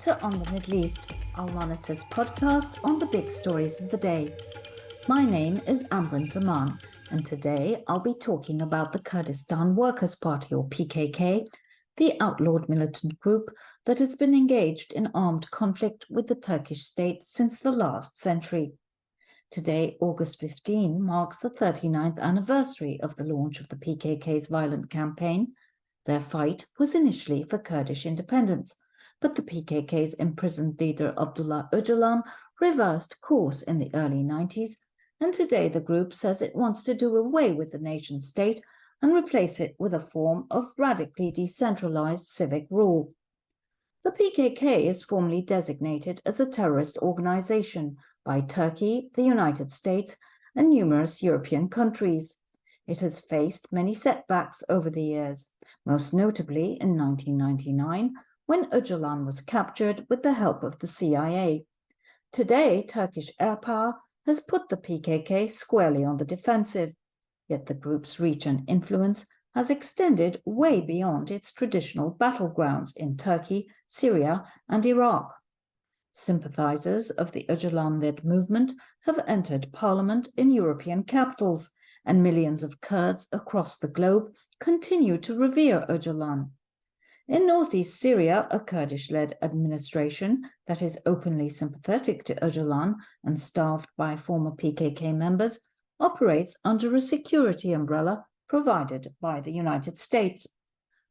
to On the Middle East, our Monitor's podcast on the big stories of the day. My name is Ambryn Zaman, and today I'll be talking about the Kurdistan Workers Party, or PKK, the outlawed militant group that has been engaged in armed conflict with the Turkish state since the last century. Today, August 15, marks the 39th anniversary of the launch of the PKK's violent campaign. Their fight was initially for Kurdish independence, but the PKK's imprisoned leader Abdullah Öcalan reversed course in the early 90s, and today the group says it wants to do away with the nation state and replace it with a form of radically decentralized civic rule. The PKK is formally designated as a terrorist organization by Turkey, the United States, and numerous European countries. It has faced many setbacks over the years, most notably in 1999, when Öcalan was captured with the help of the CIA. Today, Turkish air power has put the PKK squarely on the defensive, yet the group's reach and influence has extended way beyond its traditional battlegrounds in Turkey, Syria, and Iraq. Sympathizers of the Öcalan-led movement have entered parliament in European capitals, and millions of Kurds across the globe continue to revere Öcalan. In northeast Syria, a Kurdish-led administration that is openly sympathetic to Öcalan and staffed by former PKK members operates under a security umbrella provided by the United States.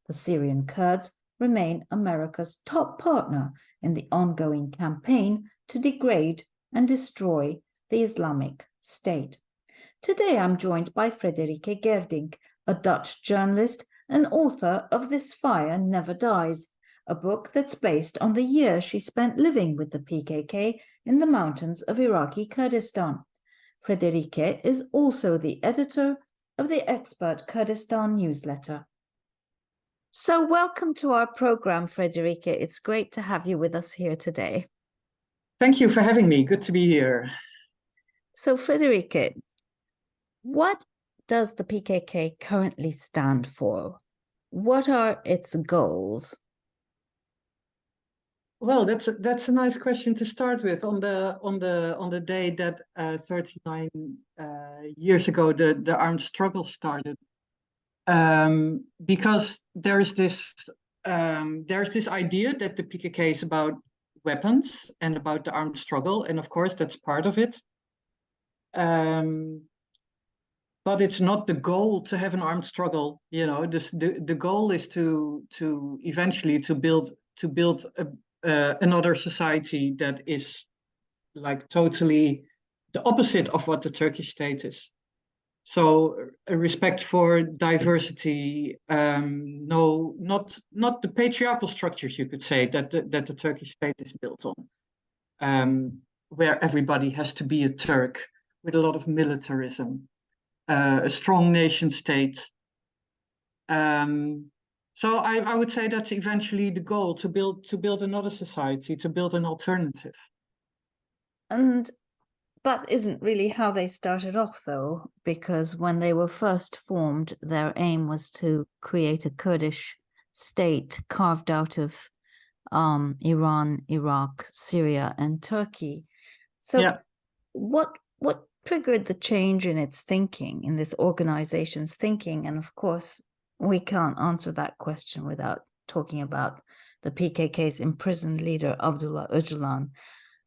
The Syrian Kurds remain America's top partner in the ongoing campaign to degrade and destroy the Islamic State. Today I'm joined by Frederike Geerdink, a Dutch journalist and author of This Fire Never Dies, a book that's based on the year she spent living with the PKK in the mountains of Iraqi Kurdistan. Frederike is also the editor of the Expert Kurdistan newsletter. So welcome to our program, Frederike. It's great to have you with us here today. Thank you for having me. Good to be here. So Frederike, what does the PKK currently stand for? What are its goals? Well, that's a nice question to start with. On the day that 39 years ago the armed struggle started, because there's this idea that the PKK is about weapons and about the armed struggle, and of course that's part of it. But it's not the goal to have an armed struggle. You know, the goal is to eventually to build another society that is like totally the opposite of what the Turkish state is. So a respect for diversity, not the patriarchal structures, you could say, that the Turkish state is built on, where everybody has to be a Turk with a lot of militarism. A strong nation state. So I would say that's eventually the goal, to build another society, to build an alternative. And that isn't really how they started off, though, because when they were first formed, their aim was to create a Kurdish state carved out of Iran, Iraq, Syria, and Turkey. So yeah. What triggered the change in its thinking, in this organization's thinking? And of course, we can't answer that question without talking about the PKK's imprisoned leader, Abdullah Öcalan.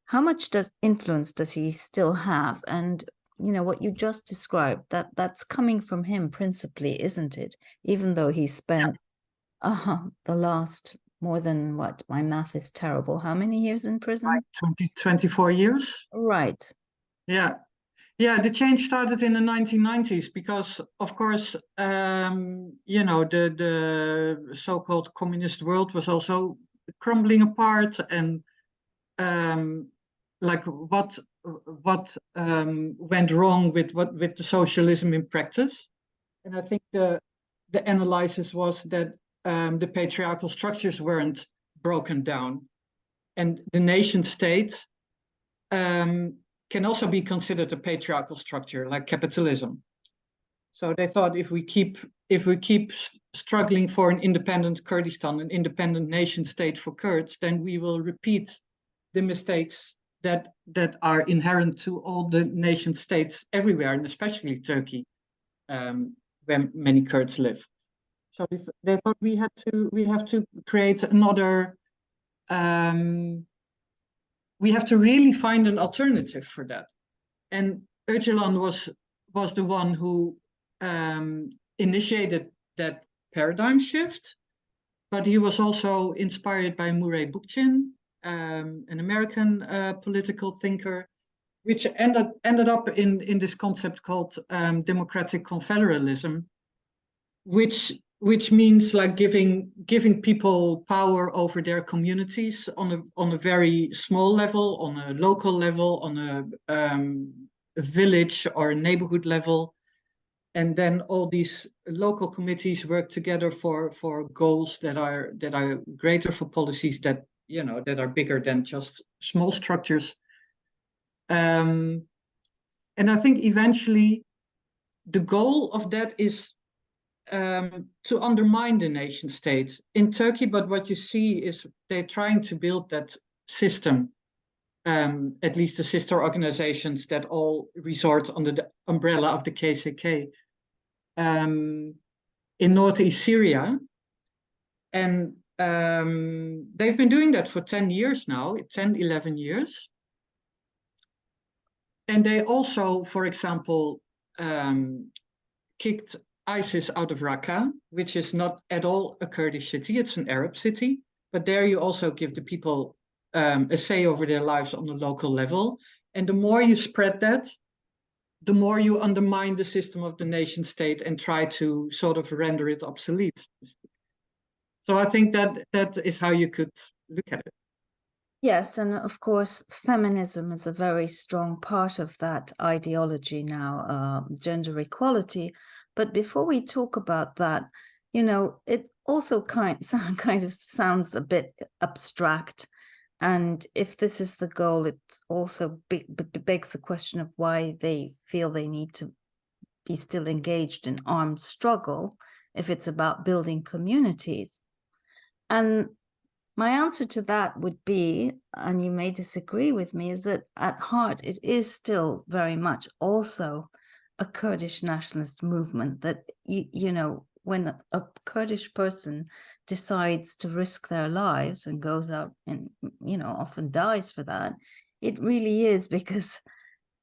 How much influence does he still have? And, you know, what you just described, that's coming from him principally, isn't it? Even though he spent the last more than, what, my math is terrible, how many years in prison? Like 24 years. Right. Yeah, the change started in the 1990s because, of course, you know, the so-called communist world was also crumbling apart, and like what went wrong with the socialism in practice. And I think the analysis was that the patriarchal structures weren't broken down, and the nation state can also be considered a patriarchal structure, like capitalism. So they thought if we keep struggling for an independent Kurdistan, an independent nation state for Kurds, then we will repeat the mistakes that are inherent to all the nation states everywhere, and especially Turkey, where many Kurds live. So they thought we have to create another. We have to really find an alternative for that. And Öcalan was the one who initiated that paradigm shift, but he was also inspired by Murray Bookchin, an American political thinker, which ended up in this concept called democratic confederalism, which means like giving people power over their communities on a very small level, on a local level, on a village or a neighborhood level, and then all these local committees work together for goals that are greater, for policies that that are bigger than just small structures. And I think eventually the goal of that is to undermine the nation state in Turkey. But what you see is they're trying to build that system, at least the sister organizations that all resort under the umbrella of the KCK in northeast Syria. And they've been doing that for 10 years now, 10, 11 years. And they also, for example, kicked ISIS out of Raqqa, which is not at all a Kurdish city, it's an Arab city. But there you also give the people a say over their lives on a local level. And the more you spread that, the more you undermine the system of the nation state and try to sort of render it obsolete. So I think that is how you could look at it. Yes, and of course, feminism is a very strong part of that ideology now, gender equality. But before we talk about that, it also kind of sounds a bit abstract. And if this is the goal, it also begs the question of why they feel they need to be still engaged in armed struggle if it's about building communities. And my answer to that would be, and you may disagree with me, is that at heart it is still very much also a Kurdish nationalist movement. That when a Kurdish person decides to risk their lives and goes out and often dies for that, it really is because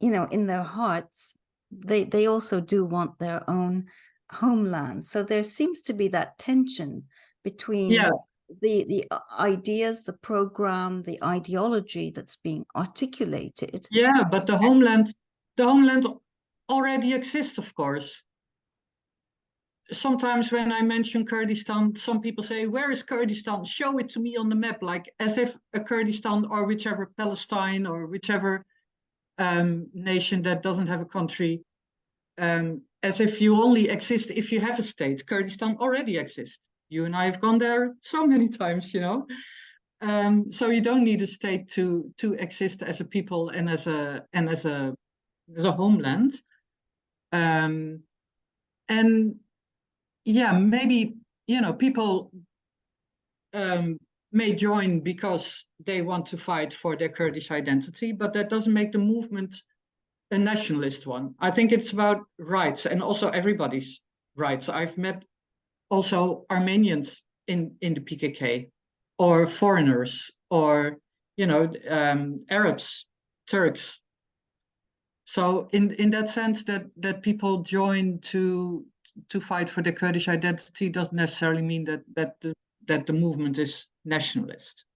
in their hearts they also do want their own homeland. So there seems to be that tension between the ideas, the program, the ideology that's being articulated. Yeah, but the homeland already exists, of course. Sometimes when I mention Kurdistan, some people say, "Where is Kurdistan? Show it to me on the map," like as if a Kurdistan or whichever Palestine or whichever nation that doesn't have a country, as if you only exist if you have a state. Kurdistan already exists. You and I have gone there so many times, so you don't need a state to exist as a people and as a homeland. And yeah, maybe people may join because they want to fight for their Kurdish identity, but that doesn't make the movement a nationalist one. I think it's about rights and also everybody's rights. I've met also Armenians in the PKK, or foreigners, or Arabs, Turks. So in that sense, that people join to fight for the Kurdish identity doesn't necessarily mean that the movement is nationalist.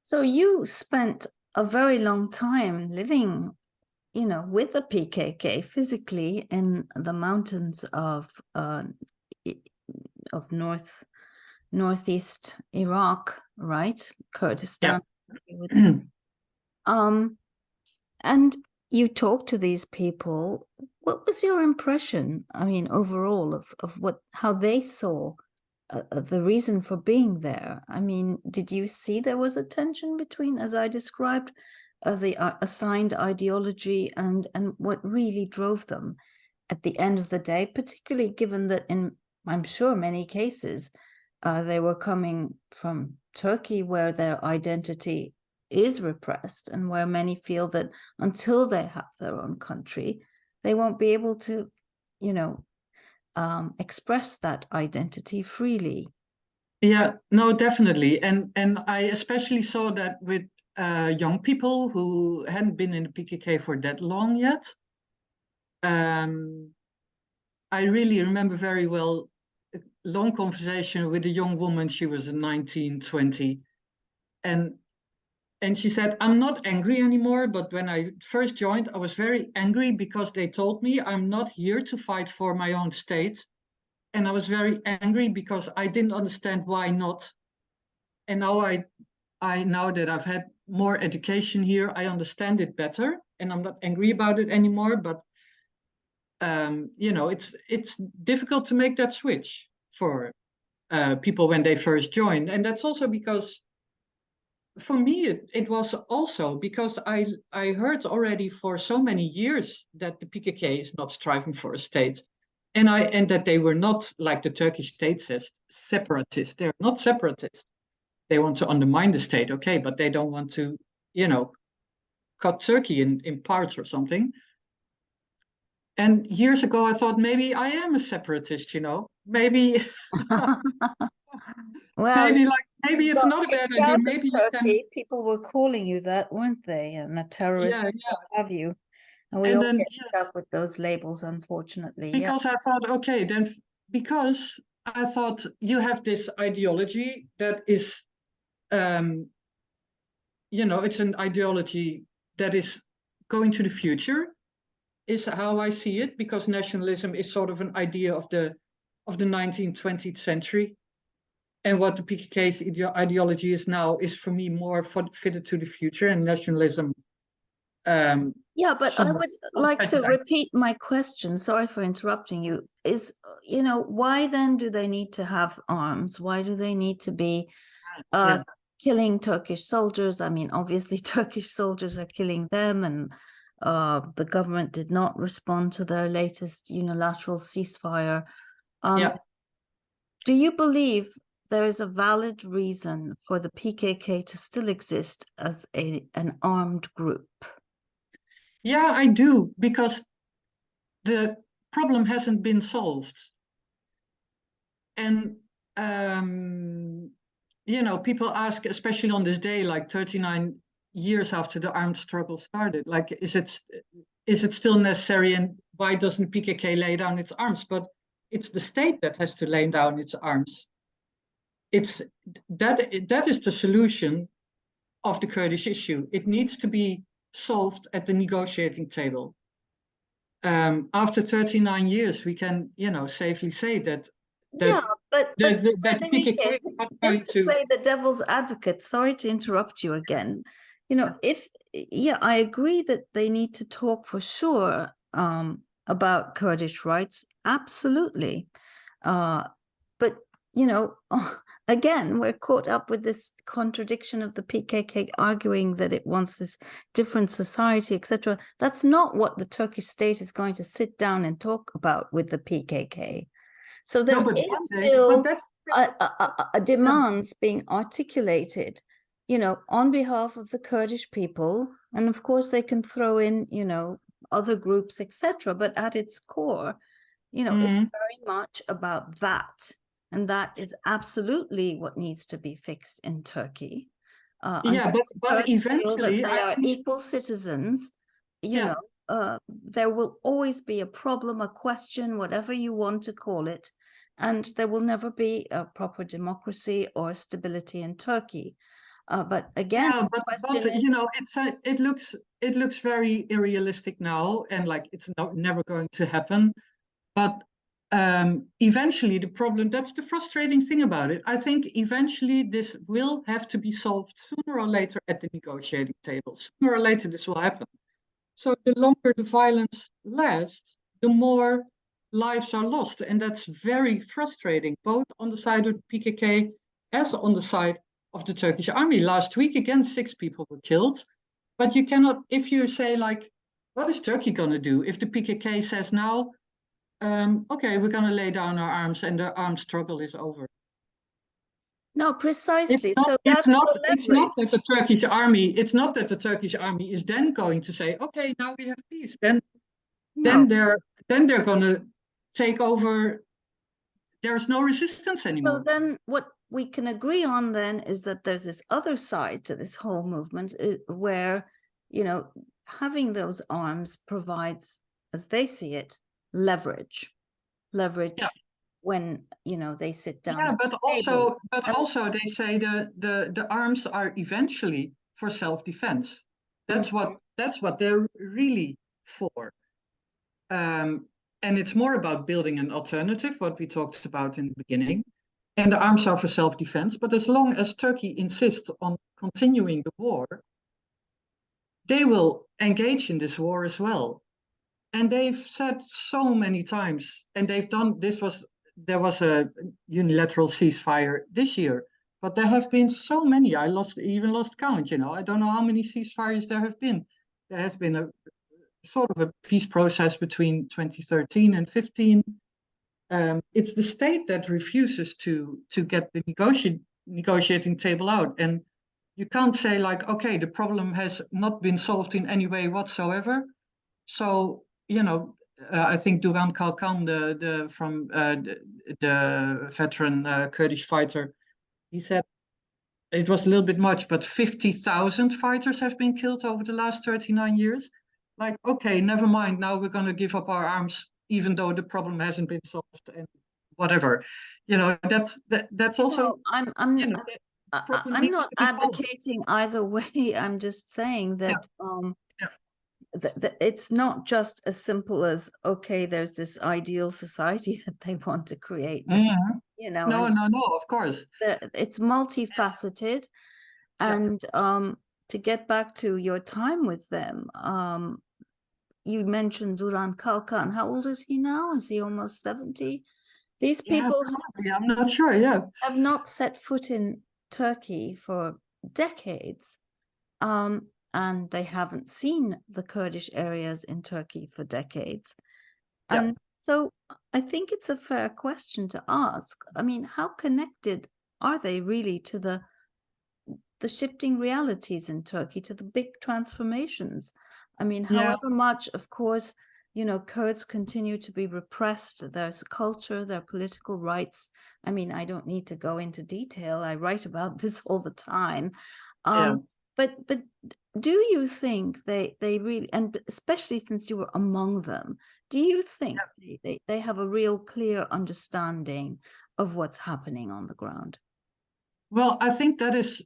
So you spent a very long time living, with the PKK physically in the mountains of northeast Iraq, right? Kurdistan. Yeah. And you talked to these people. What was your impression, overall of how they saw the reason for being there? Did you see there was a tension between, as I described, the assigned ideology and what really drove them? at the end of the day, particularly given that in, I'm sure, many cases, they were coming from Turkey, where their identity is repressed and where many feel that until they have their own country, they won't be able to, express that identity freely. Yeah, no, definitely. And I especially saw that with young people who hadn't been in the PKK for that long yet. I really remember very well a long conversation with a young woman. She was 19, 20. And she said, I'm not angry anymore, but when I first joined, I was very angry because they told me I'm not here to fight for my own state. And I was very angry because I didn't understand why not. And now now that I've had more education here, I understand it better, and I'm not angry about it anymore. But it's difficult to make that switch for people when they first join, and that's also because for me it was also because I heard already for so many years that the PKK is not striving for a state. And that they were not, like the Turkish state says, separatists. They're not separatists. They want to undermine the state, okay, but they don't want to, cut Turkey in parts or something. And years ago, I thought maybe I am a separatist, maybe, Well, maybe it's not a bad idea. Maybe you Turkey, people were calling you that, weren't they? And a terrorist, what have you. And we all then, get stuck with those labels, unfortunately. Because I thought, okay, then because I thought you have this ideology that is, it's an ideology that is going to the future, is how I see it, because nationalism is sort of an idea of the 19th, 20th century. And what the PKK's ideology is now is, for me, more fitted to the future, and nationalism. Yeah, but I would like to repeat my question. Sorry for interrupting you. Is, why then do they need to have arms? Why do they need to be killing Turkish soldiers? I mean, obviously, Turkish soldiers are killing them, and the government did not respond to their latest unilateral ceasefire. Do you believe there is a valid reason for the PKK to still exist as an armed group? Yeah, I do, because the problem hasn't been solved. And, people ask, especially on this day, like 39 years after the armed struggle started, like, is it still necessary, and why doesn't PKK lay down its arms? But it's the state that has to lay down its arms. That is the solution of the Kurdish issue. It needs to be solved at the negotiating table. After 39 years, we can, safely say that. Yeah, but that PKK is not going to play the devil's advocate. Sorry to interrupt you again. I agree that they need to talk for sure about Kurdish rights, absolutely. But again, we're caught up with this contradiction of the PKK arguing that it wants this different society, etc. That's not what the Turkish state is going to sit down and talk about with the PKK. So there is still demands being articulated, on behalf of the Kurdish people. And of course, they can throw in, other groups, etc. But at its core, it's very much about that. And that is absolutely what needs to be fixed in Turkey. But eventually, they are equal citizens. There will always be a problem, a question, whatever you want to call it, and there will never be a proper democracy or stability in Turkey. But again, it looks very unrealistic now, and like it's never going to happen. But eventually, that's the frustrating thing about it. I think eventually this will have to be solved sooner or later at the negotiating table. Sooner or later, this will happen. So the longer the violence lasts, the more lives are lost. And that's very frustrating, both on the side of the PKK as on the side of the Turkish army. Last week, again, 6 people were killed. But you cannot, if you say, like, what is Turkey going to do if the PKK says now, okay, we're going to lay down our arms and the armed struggle is over. No, precisely. So that's the it's not leverage. that the Turkish army, it's not that the Turkish army is then going to say, okay, now we have peace. Then No. they're going to take over. There's no resistance anymore. So then what we can agree on then is that there's this other side to this whole movement where, you know, having those arms provides, as they see it, leverage. Yeah. When, you know, they sit down. Yeah, but also they say the arms are eventually for self-defense. That's what they're really for. And it's more about building an alternative, what we talked about in the beginning. And the arms are for self-defense. But as long as Turkey insists on continuing the war, they will engage in this war as well. And they've said so many times, and they've done, there was a unilateral ceasefire this year, but there have been so many, I even lost count, you know, I don't know how many ceasefires there have been. There has been a sort of a peace process between 2013 and 15. It's the state that refuses to get the negotiating table out. And you can't say like, okay, the problem has not been solved in any way whatsoever. So, you know, I think Duran Kalkan, the veteran Kurdish fighter, he said it was a little bit much, but 50,000 fighters have been killed over the last 39 years. Like, okay, never mind. Now we're going to give up our arms, even though the problem hasn't been solved and whatever. You know, that's also. No, I'm not advocating either way. I'm just saying that it's not just as simple as, okay, there's this ideal society that they want to create. You know, no, of course. It's multifaceted. And to get back to your time with them, you mentioned Duran Kalkan. How old is he now? Is he almost 70? These people I'm not sure, have not set foot in Turkey for decades. And they haven't seen the Kurdish areas in Turkey for decades. And so I think it's a fair question to ask. I mean, how connected are they really to the shifting realities in Turkey, to the big transformations? I mean, however much, of course, you know, Kurds continue to be repressed. There's a culture, their political rights. I mean, I don't need to go into detail. I write about this all the time. But do you think they really, and especially since you were among them, do you think they have a real clear understanding of what's happening on the ground? Well, I think that is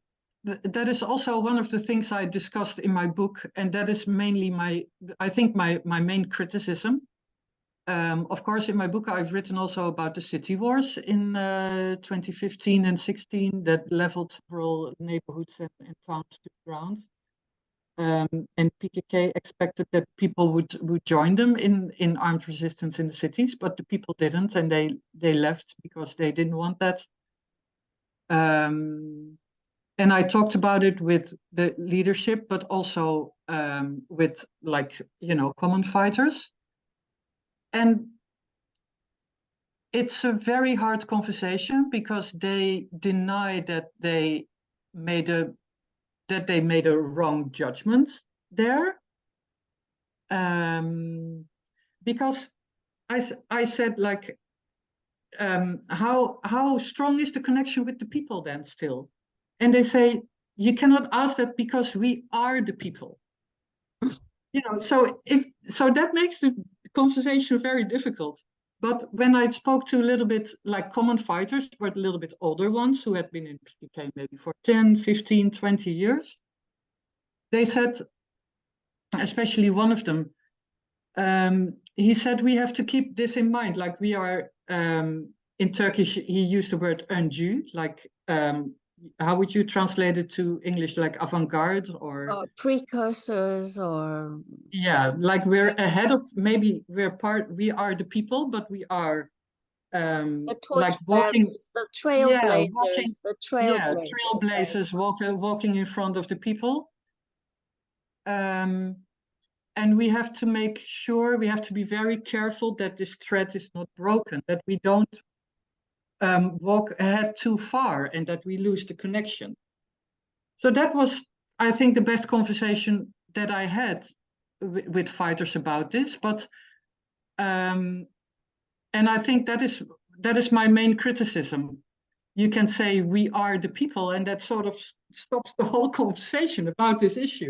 also one of the things I discussed in my book, and that is mainly my main criticism. Of course, in my book, I've written also about the city wars in 2015 and 16 that leveled several neighborhoods and towns to the ground. And PKK expected that people would join them in armed resistance in the cities, but the people didn't, and they left because they didn't want that. And I talked about it with the leadership, but also with, like, you know, common fighters. And it's a very hard conversation because they deny that they made a wrong judgment there. Because I said, like, how strong is the connection with the people then still? And they say, you cannot ask that because we are the people. You know, so that makes the conversation very difficult. But when I spoke to a little bit like common fighters, but a little bit older ones who had been in PKK maybe for 10, 15, 20 years, they said, especially one of them, he said, we have to keep this in mind. Like, we are, in Turkish, he used the word öncü, like, how would you translate it to English? Like avant-garde or precursors, or like we're ahead of, maybe we are the people, but we are like walking, the trailblazers, trailblazers walking in front of the people. And we have to make sure, we have to be very careful that this thread is not broken, that we don't walk ahead too far and that we lose the connection. So that was, I think, the best conversation that I had with fighters about this. But and I think that is my main criticism. You can say we are the people, and that sort of stops the whole conversation about this issue.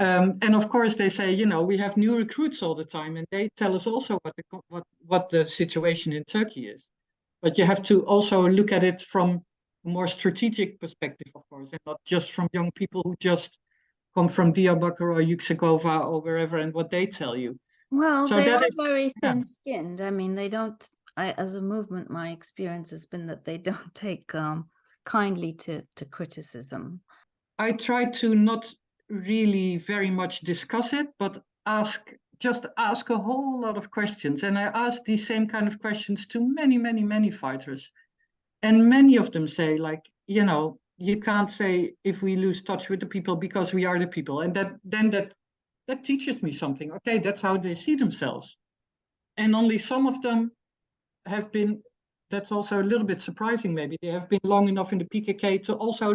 And of course, they say, we have new recruits all the time, and they tell us also what the situation in Turkey is. But you have to also look at it from a more strategic perspective, of course, and not just from young people who just come from Diyarbakir or Yüksekova or wherever and what they tell you. Well, So they that are is, very yeah. thin-skinned. I mean, they don't, as a movement, my experience has been that they don't take kindly to criticism. I try to not really very much discuss it, but just ask a whole lot of questions. And I ask these same kind of questions to many, many, many fighters. And many of them say, like, you can't say if we lose touch with the people because we are the people. And that teaches me something. Okay, that's how they see themselves. And only some of them have been, that's also a little bit surprising maybe, they have been long enough in the PKK to also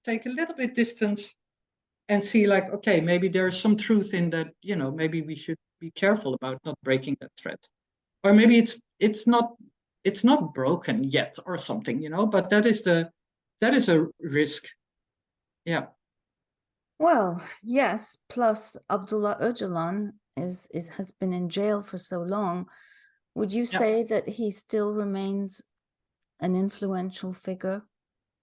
take a little bit distance and see like, okay, maybe there's some truth in that, maybe we should be careful about not breaking that thread. Or maybe it's not broken yet or something, but that is a risk. Yeah. Well, yes, plus Abdullah Öcalan has been in jail for so long. Would you say that he still remains an influential figure?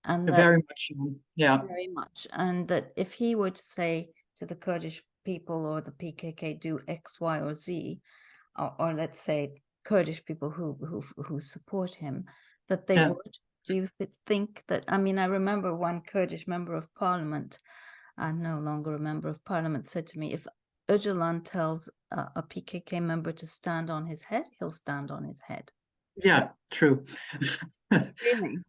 And that Very much, yeah. very much. And that if he were to say to the Kurdish people or the PKK do X, Y, or Z, or let's say Kurdish people who support him, that they would. Do you think that? I mean, I remember one Kurdish member of parliament, no longer a member of parliament, said to me, if Öcalan tells a PKK member to stand on his head, he'll stand on his head. Yeah, true. Really?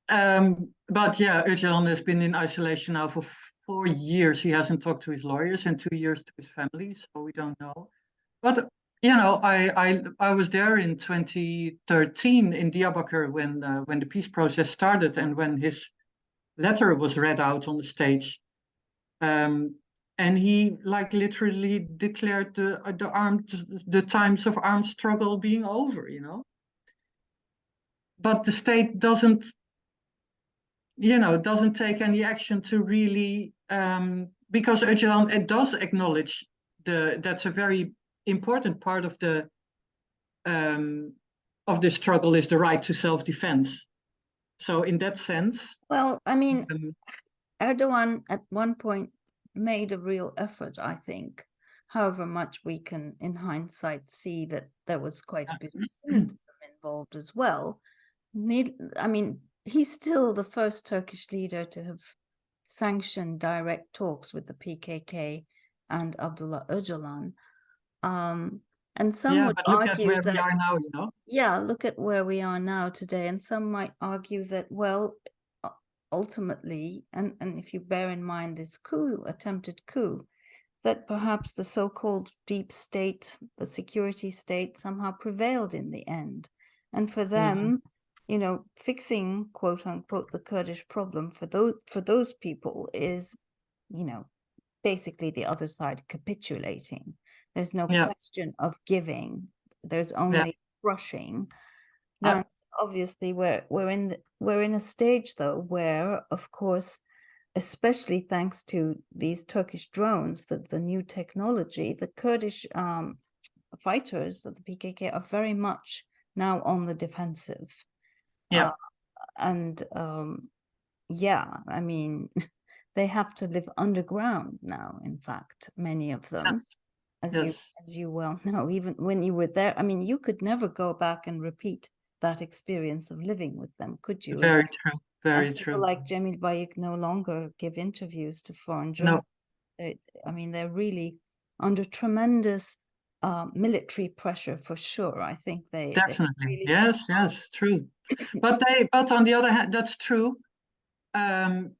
But yeah, Öcalan has been in isolation now for 4 years. He hasn't talked to his lawyers and 2 years to his family, so we don't know. But I was there in 2013 in Diyarbakir when the peace process started and when his letter was read out on the stage. And he like literally declared the times of armed struggle being over, But the state doesn't take any action to really, because Öcalan, it does acknowledge that's a very important part of the struggle is the right to self-defense. So in that sense, well, I mean, Erdogan at one point made a real effort, I think. However much we can, in hindsight, see that there was quite a bit of cynicism involved as well. I mean, he's still the first Turkish leader to have sanctioned direct talks with the PKK and Abdullah Öcalan. And some would but look at argue where that we are now, Yeah, look at where we are now today. And some might argue that, well, ultimately, and if you bear in mind this attempted coup, that perhaps the so-called deep state, the security state, somehow prevailed in the end. And for them, fixing, quote unquote, the Kurdish problem for those people is, basically the other side capitulating. There's no question of giving. There's only crushing. And obviously we're in a stage though where, of course, especially thanks to these Turkish drones, the new technology, the Kurdish fighters of the PKK are very much now on the defensive. I mean, they have to live underground now, in fact, many of them. As you well know, even when you were there, I mean, you could never go back and repeat that experience of living with them, could you? Very true. Very people true. like Cemil Bayık no longer give interviews to foreign journalists. No. I mean, they're really under tremendous military pressure for sure. I think they definitely they really yes, true. But on the other hand, that's true. And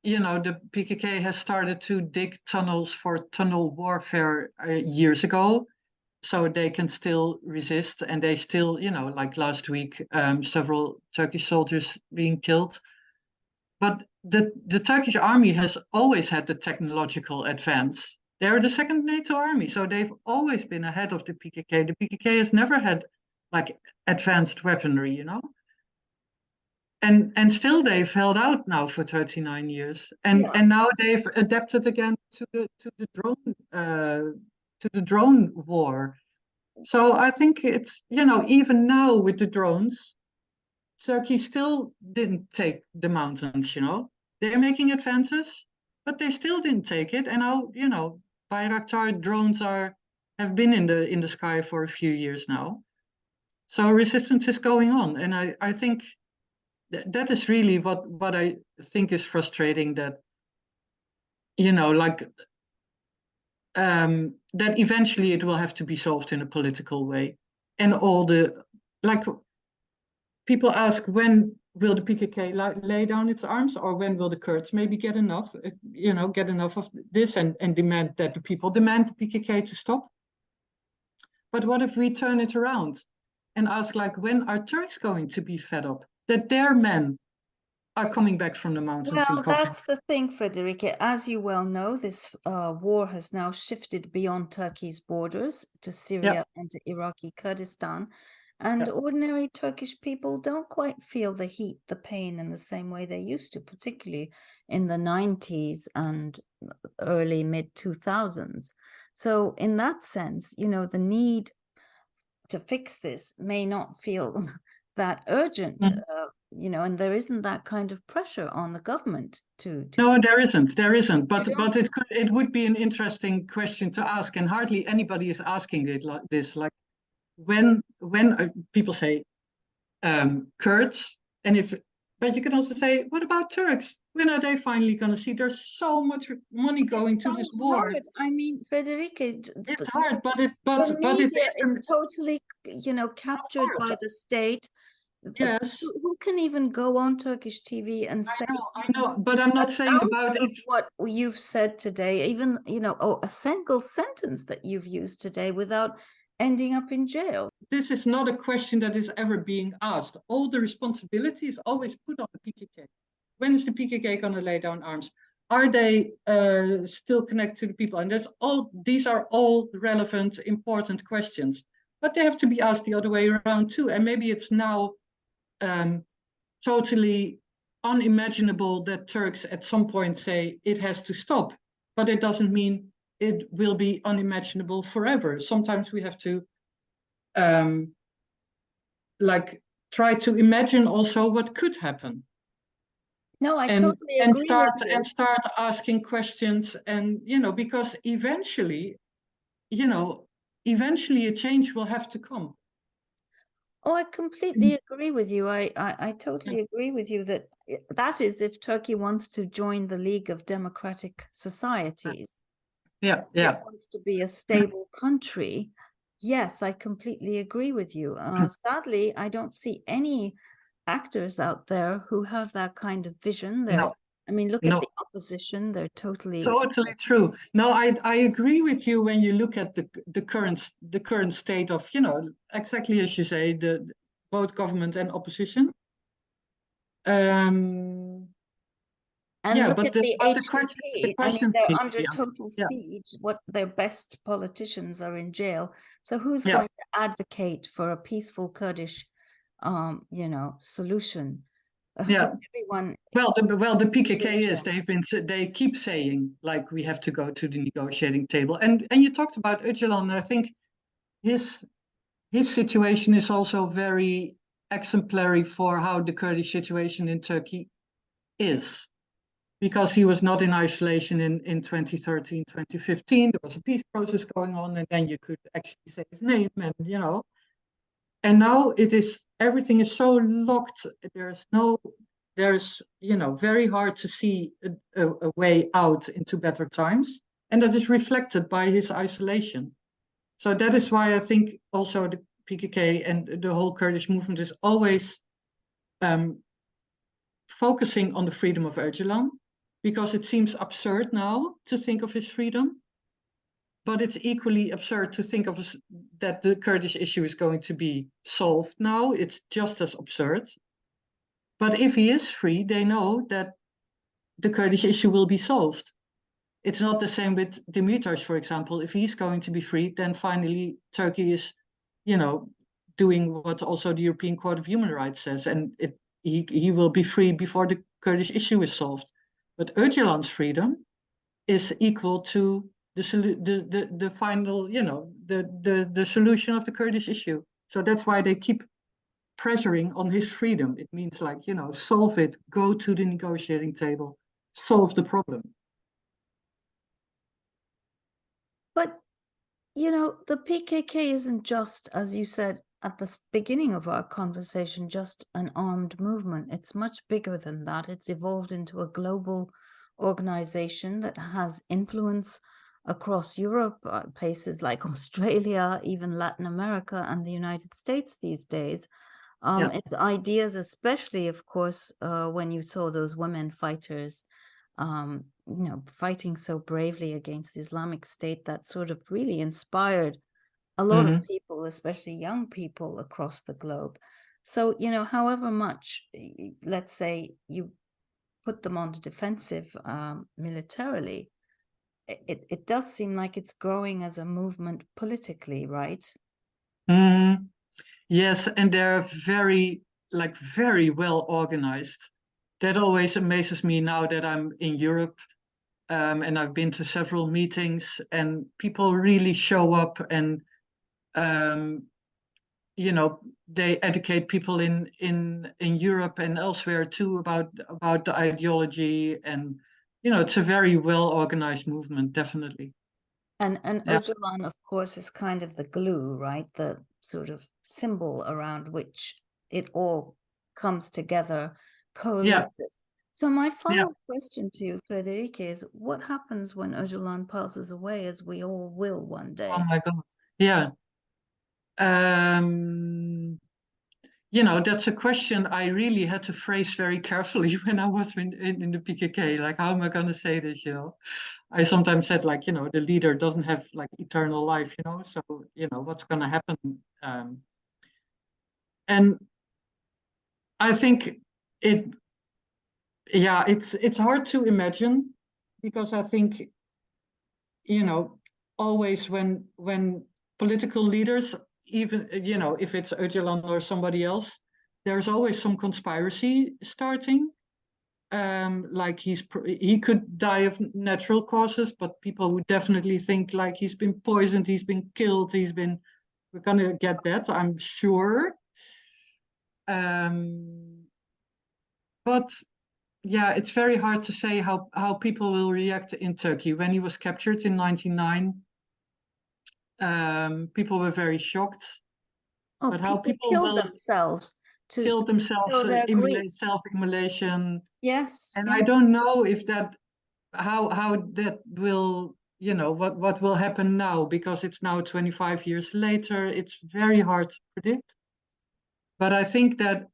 the PKK has started to dig tunnels for tunnel warfare years ago, so they can still resist, and they still, like last week, several Turkish soldiers being killed. But the Turkish army has always had the technological advance. They're the second NATO army, so they've always been ahead of the PKK. The PKK has never had like advanced weaponry, and still they've held out now for 39 years, and now they've adapted again to the drone war. So I think it's, even now with the drones, Turkey still didn't take the mountains. They're making advances, but they still didn't take it. And now, Bayraktar drones have been in the sky for a few years now. So resistance is going on, and I think that is really what I think is frustrating, that that eventually it will have to be solved in a political way, and people ask, when will the PKK lay down its arms, or when will the Kurds maybe get enough of this, and demand that the people demand the PKK to stop. But what if we turn it around and ask, when are Turks going to be fed up that their men are coming back from the mountains? Well, that's the thing, Frederike. As you well know, this war has now shifted beyond Turkey's borders to Syria and to Iraqi Kurdistan. And ordinary Turkish people don't quite feel the heat, the pain in the same way they used to, particularly in the 90s and early mid-2000s. So in that sense, the need to fix this may not feel that urgent, and there isn't that kind of pressure on the government to No, there isn't. But it would be an interesting question to ask, and hardly anybody is asking it like this. Like, when people say Kurds, but you can also say, what about Turks? When are they finally going to see? There's so much money going to this war. Hard. I mean, Frederike, it's hard, but it is totally, captured by the state. Yes. Who can even go on Turkish TV and say? I know, but I'm not saying about what you've said today, even, a single sentence that you've used today without ending up in jail. This is not a question that is ever being asked. All the responsibility is always put on the PKK. When is the PKK going to lay down arms? Are they still connected to the people? And these are all relevant, important questions. But they have to be asked the other way around too. And maybe it's now totally unimaginable that Turks at some point say it has to stop. But it doesn't mean it will be unimaginable forever. Sometimes we have to try to imagine also what could happen. No, I totally agree. And start asking questions, and because eventually a change will have to come. Oh, I completely agree with you. I totally agree with you that is if Turkey wants to join the League of Democratic Societies. It wants to be a stable country. Yes, I completely agree with you. Sadly, I don't see any actors out there who have that kind of vision. I mean, look at the opposition. They're totally true. No, I agree with you when you look at the current state of, exactly as you say, both government and opposition. And look at the HDP. I mean, they're under total siege. What their best politicians are in jail. So who's going to advocate for a peaceful Kurdish, solution? Everyone. Well, the PKK they keep saying, like, we have to go to the negotiating table. And you talked about Öcalan. I think his situation is also very exemplary for how the Kurdish situation in Turkey is. Because he was not in isolation in 2013, 2015. There was a peace process going on, and then you could actually say his name, and now everything is so locked. There's very hard to see a way out into better times, and that is reflected by his isolation. So that is why I think also the PKK and the whole Kurdish movement is always focusing on the freedom of Öcalan. because it seems absurd now to think of his freedom. But it's equally absurd to think of that the Kurdish issue is going to be solved now. It's just as absurd. But if he is free, they know that the Kurdish issue will be solved. It's not the same with Demirtas, for example. If he's going to be freed, then finally Turkey is, doing what also the European Court of Human Rights says, and he will be free before the Kurdish issue is solved. But Öcalan's freedom is equal to the final, the solution of the Kurdish issue. So that's why they keep pressuring on his freedom. It means solve it, go to the negotiating table, solve the problem. But, the PKK isn't just, as you said at the beginning of our conversation, just an armed movement. It's much bigger than that. It's evolved into a global organization that has influence across Europe, places like Australia, even Latin America and the United States these days. Its ideas, especially, of course, when you saw those women fighters, fighting so bravely against the Islamic State, that sort of really inspired a lot of people, especially young people across the globe. So, however much, let's say, you put them on the defensive militarily, it does seem like it's growing as a movement politically, right? Yes, and they're very well organized. That always amazes me now that I'm in Europe, and I've been to several meetings, and people really show up, and they educate people in Europe and elsewhere too about the ideology, and it's a very well organized movement, definitely. And Öcalan, of course, is kind of the glue, right? The sort of symbol around which it all comes together, coalesces. So my final question to you, Frederike, is what happens when Öcalan passes away, as we all will one day? Oh my God. Yeah. That's a question I really had to phrase very carefully when I was in the PKK. Like, how am I going to say this? I sometimes said, the leader doesn't have eternal life, so, what's going to happen? And I think it's hard to imagine, because I think, always when political leaders, even, if it's Öcalan or somebody else, there's always some conspiracy starting. He could die of natural causes, but people would definitely think he's been poisoned, he's been killed, we're gonna get that, I'm sure. But yeah, it's very hard to say how people will react in Turkey. When he was captured in 1999, people were very shocked. But how people killed themselves to kill themselves, self-immolation. Yes. And I don't know if how that will, what will happen now, because it's now 25 years later. It's very hard to predict. But I think that,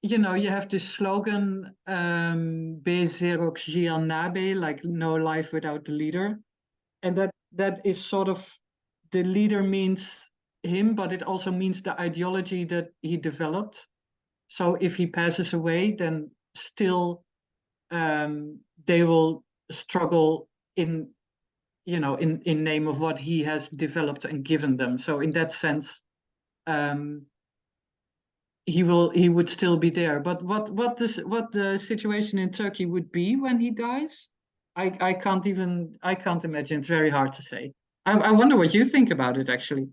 you have this slogan, Bezerok Jian Nabe, like no life without the leader. And that is sort of, the leader means him, but it also means the ideology that he developed. So if he passes away, then still they will struggle in name of what he has developed and given them. So in that sense, he would still be there. But what the situation in Turkey would be when he dies, I can't imagine. It's very hard to say. I wonder what you think about it, actually.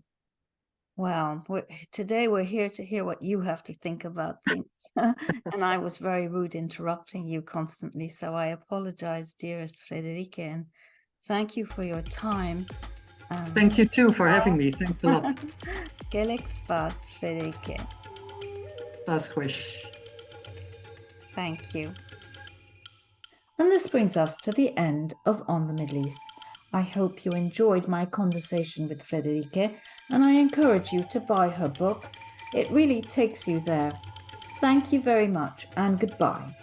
Well, today we're here to hear what you have to think about things. And I was very rude interrupting you constantly, so I apologize, dearest Frederike, and thank you for your time. Thank you too for having me. Thanks a lot. Gelek spas, Frederike. Spas wish. Thank you. And this brings us to the end of On the Middle East. I hope you enjoyed my conversation with Frederike, and I encourage you to buy her book. It really takes you there. Thank you very much, and goodbye.